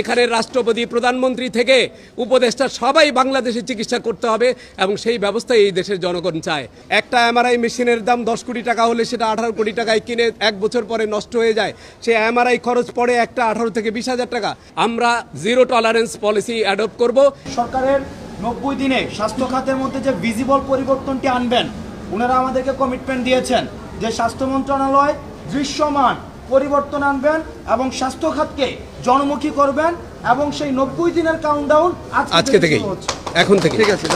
এখানে রাষ্ট্রপতি, প্রধানমন্ত্রী থেকে উপদেষ্টা সবাই বাংলাদেশে চিকিৎসা করতে হবে এবং সেই ব্যবস্থায় এই দেশের জনগণ চায়। একটা এমআরআই মেশিনের দাম 10 কোটি টাকা হলে সেটা 18 কোটি টাকায় কিনে 1 বছর পরে নষ্ট হয়ে যায়। সে এমআরআই খরচ পড়ে একটা 18 থেকে 20,000 টাকা। আমরা জিরো টলারেন্স পলিসি অ্যাডপ্ট করব। সরকারের 90 দিনে স্বাস্থ্য খাতের মধ্যে যে ভিজিবল পরিবর্তনটি আনবেন, ওনারা আমাদেরকে কমিটমেন্ট দিয়েছেন যে স্বাস্থ্য মন্ত্রণালয় দৃশ্যমান পরিবর্তন আনবেন এবং স্বাস্থ্য খাতকে জনমুখী করবেন এবং সেই 90 দিনের কাউন্টডাউন আজকে থেকেই, এখন থেকে। ঠিক আছে।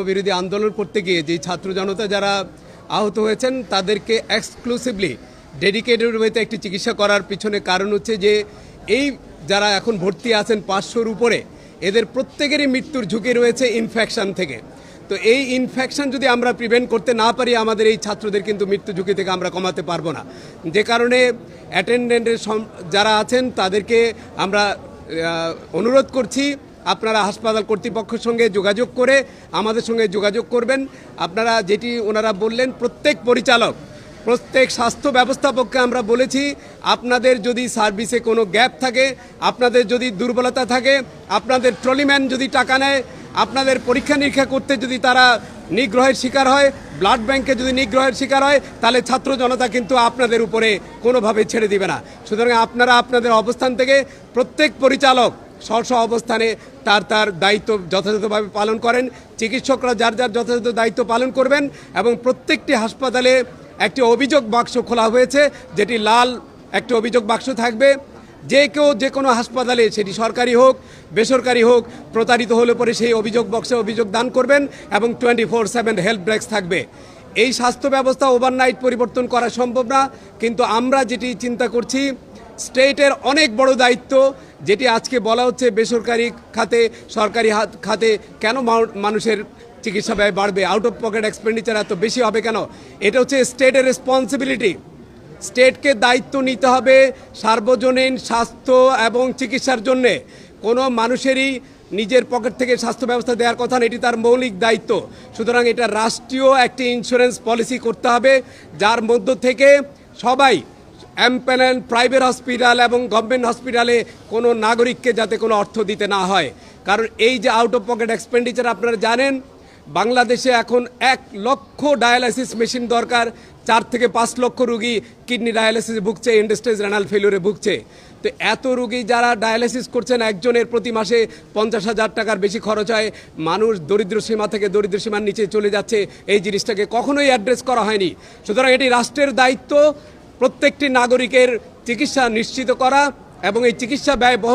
বিরোধী আন্দোলন করতে গিয়ে যে ছাত্র জনতা যারা আহত হয়েছেন তাদেরকে এক্সক্লুসিভলি ডেডিকেটেড ওয়েতে একটি চিকিৎসা করার পিছনে কারণ হচ্ছে যে এই যারা এখন ভর্তি আছেন 500-র উপরে, এদের প্রত্যেকেরই মৃত্যুর ঝুঁকি রয়েছে ইনফেকশন থেকে। তো এই ইনফেকশন যদি আমরা প্রিভেন্ট করতে না পারি, আমাদের এই ছাত্রদের কিন্তু মৃত্যু ঝুঁকি থেকে আমরা কমাতে পারবো না। যে কারণে অ্যাটেন্ডেন্টের যারা আছেন তাদেরকে আমরা অনুরোধ করছি, আপনারা হাসপাতাল কর্তৃপক্ষের সঙ্গে যোগাযোগ করে আমাদের সঙ্গে যোগাযোগ করবেন। আপনারা যেটি ওনারা বললেন, প্রত্যেক পরিচালক, প্রত্যেক স্বাস্থ্য ব্যবস্থাপককে আমরা বলেছি, আপনাদের যদি সার্ভিসে কোনো গ্যাপ থাকে, আপনাদের যদি দুর্বলতা থাকে, আপনাদের ট্রলিম্যান যদি টাকা নেয়, আপনাদের পরীক্ষা নিরীক্ষা করতে যদি তারা নিগ্রহের শিকার হয়, ব্লাড ব্যাংকে যদি নিগ্রহের শিকার হয়, তাহলে ছাত্র জনতা কিন্তু আপনাদের উপরে কোনোভাবে ছেড়ে দিবে না। সুতরাং আপনারা আপনাদের অবস্থান থেকে প্রত্যেক পরিচালক স্ব অবস্থানে তার দায়িত্ব যথাযথভাবে পালন করেন। চিকিৎসকরা যার যথাযথ দায়িত্ব পালন করবেন এবং প্রত্যেকটি হাসপাতালে একটি অভিযোগ বাক্স খোলা হয়েছে, যেটি লাল একটি অভিযোগ বাক্স থাকবে। যে কেউ যে কোনো হাসপাতালে, সেটি সরকারি হোক বেসরকারি হোক, প্রতারিত হলে পরে সেই অভিযোগ বক্সে অভিযোগ দান করবেন এবং 24/7 হেল্প ডেস্ক থাকবে। এই স্বাস্থ্য ব্যবস্থা ওভারনাইট পরিবর্তন করা সম্ভব না, কিন্তু আমরা যেটি চিন্তা করছি, স্টেটের অনেক বড় দায়িত্ব, যেটি আজকে বলা হচ্ছে বেসরকারি খাতে সরকারি খাতে কেন মানুষের চিকিৎসা ব্যয় বাড়বে, আউট অফ পকেট এক্সপেন্ডিচার এত বেশি হবে কেন? এটা হচ্ছে স্টেটের রেসপন্সিবিলিটি। স্টেটকে দায়িত্ব নিতে হবে সার্বজনীন স্বাস্থ্য এবং চিকিৎসার জন্যে। কোনো মানুষেরই নিজের পকেট থেকে স্বাস্থ্য ব্যবস্থা দেওয়ার কথা না, এটি তার মৌলিক দায়িত্ব। সুতরাং এটা রাষ্ট্রীয় একটি ইন্স্যুরেন্স পলিসি করতে হবে, যার মধ্য থেকে সবাই এমপ্যানেল প্রাইভেট হসপিটাল এবং গভর্নমেন্ট হসপিটালে কোনো নাগরিককে যাতে কোনো অর্থ দিতে না হয়। কারণ এই যে আউট অফ পকেট এক্সপেন্ডিচার, আপনারা জানেন বাংলাদেশে এখন 1 লক্ষ ডায়ালাইসিস মেশিন দরকার। 4 থেকে 5 লক্ষ রুগী কিডনি ডায়ালাইসিসে ভুগছে, এন্ড স্টেজ রেনাল ফেলিওরে ভুগছে। তো এত রুগী যারা ডায়ালাইসিস করছেন, একজনের প্রতি মাসে 50,000 টাকার বেশি খরচ হয়। মানুষ দরিদ্র সীমা থেকে দরিদ্র সীমার নিচে চলে যাচ্ছে, এই জিনিসটাকে কখনোই অ্যাড্রেস করা হয়নি। সুতরাং এটি রাষ্ট্রের দায়িত্ব প্রত্যেকটি নাগরিকের চিকিৎসা নিশ্চিত করা এবং এই চিকিৎসা ব্যয় বহন